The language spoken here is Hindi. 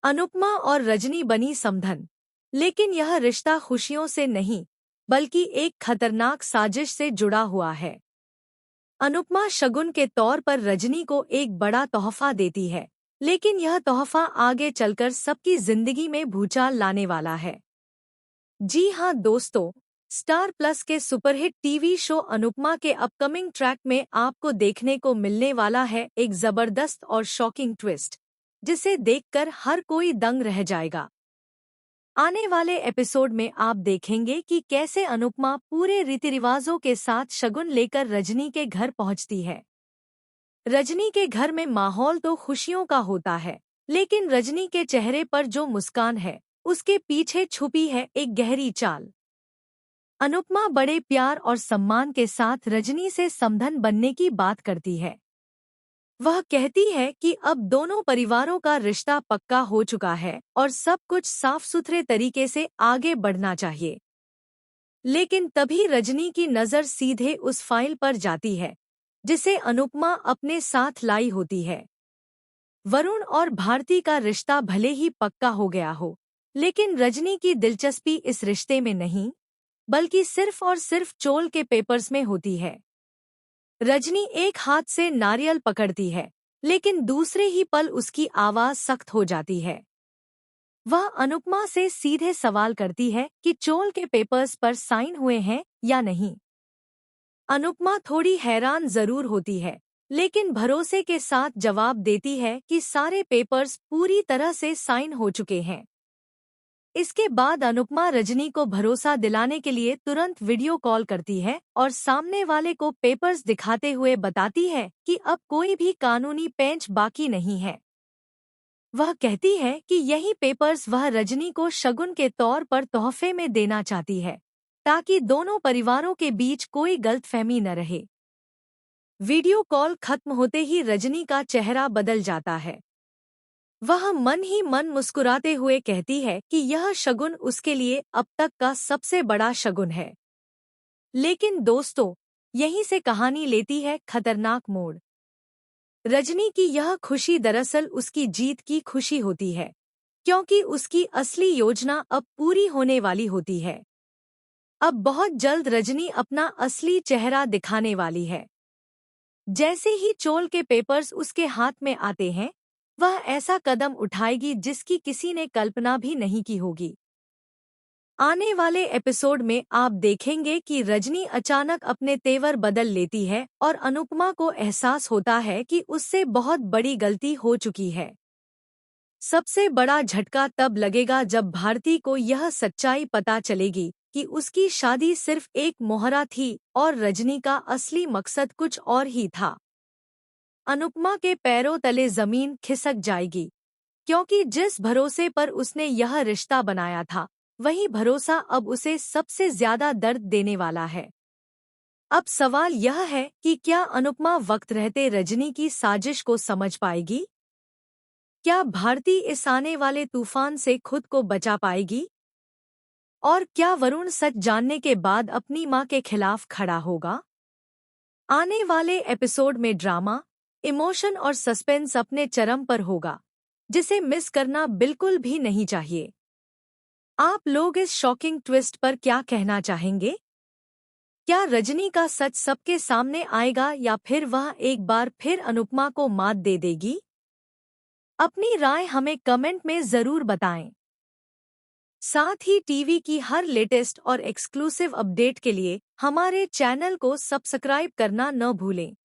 अनुपमा और रजनी बनी समधन, लेकिन यह रिश्ता खुशियों से नहीं बल्कि एक खतरनाक साजिश से जुड़ा हुआ है। अनुपमा शगुन के तौर पर रजनी को एक बड़ा तोहफा देती है, लेकिन यह तोहफा आगे चलकर सबकी जिंदगी में भूचाल लाने वाला है। जी हाँ दोस्तों, स्टार प्लस के सुपरहिट टीवी शो अनुपमा के अपकमिंग ट्रैक में आपको देखने को मिलने वाला है एक जबरदस्त और शॉकिंग ट्विस्ट, जिसे देखकर हर कोई दंग रह जाएगा। आने वाले एपिसोड में आप देखेंगे कि कैसे अनुपमा पूरे रीति रिवाजों के साथ शगुन लेकर रजनी के घर पहुंचती है। रजनी के घर में माहौल तो खुशियों का होता है, लेकिन रजनी के चेहरे पर जो मुस्कान है, उसके पीछे छुपी है एक गहरी चाल। अनुपमा बड़े प्यार और सम्मान के साथ रजनी से समधन बनने की बात करती है। वह कहती है कि अब दोनों परिवारों का रिश्ता पक्का हो चुका है और सब कुछ साफ सुथरे तरीके से आगे बढ़ना चाहिए। लेकिन तभी रजनी की नज़र सीधे उस फाइल पर जाती है जिसे अनुपमा अपने साथ लाई होती है। वरुण और भारती का रिश्ता भले ही पक्का हो गया हो, लेकिन रजनी की दिलचस्पी इस रिश्ते में नहीं बल्कि सिर्फ और सिर्फ चोल के पेपर्स में होती है। रजनी एक हाथ से नारियल पकड़ती है, लेकिन दूसरे ही पल उसकी आवाज सख्त हो जाती है। वह अनुपमा से सीधे सवाल करती है कि चोल के पेपर्स पर साइन हुए हैं या नहीं। अनुपमा थोड़ी हैरान जरूर होती है, लेकिन भरोसे के साथ जवाब देती है कि सारे पेपर्स पूरी तरह से साइन हो चुके हैं। इसके बाद अनुपमा रजनी को भरोसा दिलाने के लिए तुरंत वीडियो कॉल करती है और सामने वाले को पेपर्स दिखाते हुए बताती है कि अब कोई भी कानूनी पेंच बाकी नहीं है। वह कहती है कि यही पेपर्स वह रजनी को शगुन के तौर पर तोहफे में देना चाहती है, ताकि दोनों परिवारों के बीच कोई गलतफहमी न रहे। वीडियो कॉल खत्म होते ही रजनी का चेहरा बदल जाता है। वह मन ही मन मुस्कुराते हुए कहती है कि यह शगुन उसके लिए अब तक का सबसे बड़ा शगुन है। लेकिन दोस्तों, यहीं से कहानी लेती है खतरनाक मोड़। रजनी की यह खुशी दरअसल उसकी जीत की खुशी होती है, क्योंकि उसकी असली योजना अब पूरी होने वाली होती है। अब बहुत जल्द रजनी अपना असली चेहरा दिखाने वाली है। जैसे ही चोल के पेपर्स उसके हाथ में आते हैं, वह ऐसा कदम उठाएगी जिसकी किसी ने कल्पना भी नहीं की होगी। आने वाले एपिसोड में आप देखेंगे कि रजनी अचानक अपने तेवर बदल लेती है और अनुपमा को एहसास होता है कि उससे बहुत बड़ी गलती हो चुकी है। सबसे बड़ा झटका तब लगेगा जब भारती को यह सच्चाई पता चलेगी कि उसकी शादी सिर्फ एक मोहरा थी और रजनी का असली मकसद कुछ और ही था। अनुपमा के पैरों तले जमीन खिसक जाएगी, क्योंकि जिस भरोसे पर उसने यह रिश्ता बनाया था, वही भरोसा अब उसे सबसे ज्यादा दर्द देने वाला है। अब सवाल यह है कि क्या अनुपमा वक्त रहते रजनी की साजिश को समझ पाएगी? क्या भारती इस आने वाले तूफान से खुद को बचा पाएगी? और क्या वरुण सच जानने के बाद अपनी मां के खिलाफ खड़ा होगा? आने वाले एपिसोड में ड्रामा, इमोशन और सस्पेंस अपने चरम पर होगा, जिसे मिस करना बिल्कुल भी नहीं चाहिए। आप लोग इस शॉकिंग ट्विस्ट पर क्या कहना चाहेंगे? क्या रजनी का सच सबके सामने आएगा या फिर वह एक बार फिर अनुपमा को मात दे देगी? अपनी राय हमें कमेंट में जरूर बताएं। साथ ही टीवी की हर लेटेस्ट और एक्सक्लूसिव अपडेट के लिए हमारे चैनल को सब्सक्राइब करना न भूलें।